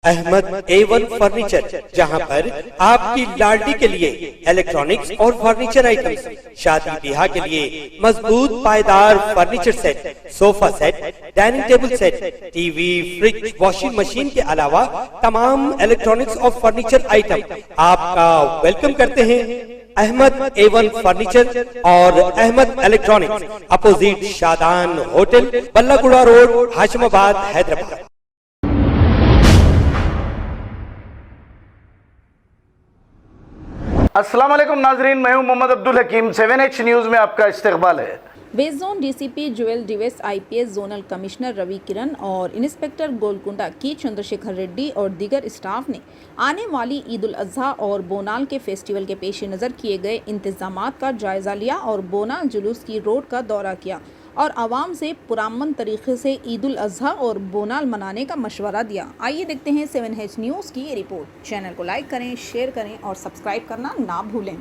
Ahmad A1 furniture, जहां पर आपकी लाडली के लिए इलेक्ट्रॉनिक्स और फर्नीचर आइटम्स, शादी ब्याह के लिए मजबूत पायदार furniture set, sofa set, dining table set, TV, fridge, washing machine के अलावा तमाम इलेक्ट्रॉनिक्स और फर्नीचर आइटम आपका वेलकम करते हैं। अहमद A1 फर्नीचर और Ahmed electronics, opposite Shadan hotel, Ballaguda road, Hashimabad, Hyderabad. अस्सलाम वालेकुम नाजरीन, मैं हूं मोहम्मद अब्दुल हकीम। 7H न्यूज़ में आपका इस्तकबाल है। West zone DCP Joel Davis, IPS zonal commissioner Ravi Kiran और इंस्पेक्टर गोलकुंडा की चंद्रशेखर रेड्डी और दीगर स्टाफ ने आने वाली ईद उल अजहा और बोनाल के फेस्टिवल के पेश नज़र किए गए इंतजामात का जायज़ा लिया और बोनाल जुलूस की रोड का दौरा किया और आवाम से पुरअमन तरीके से ईद उल अजहा और बोनाल मनाने का मशवरा दिया। आइए देखते हैं 7H न्यूज़ की ये रिपोर्ट। चैनल को लाइक करें, शेयर करें और सब्सक्राइब करना ना भूलें।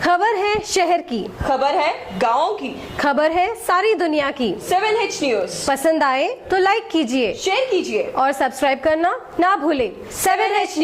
खबर है शहर की, खबर है गाँव की, खबर है सारी दुनिया की। 7H न्यूज़ पसंद आए तो लाइक कीजिए, शेयर कीजिए और सब्सक्राइब करना ना भूलें। 7H news.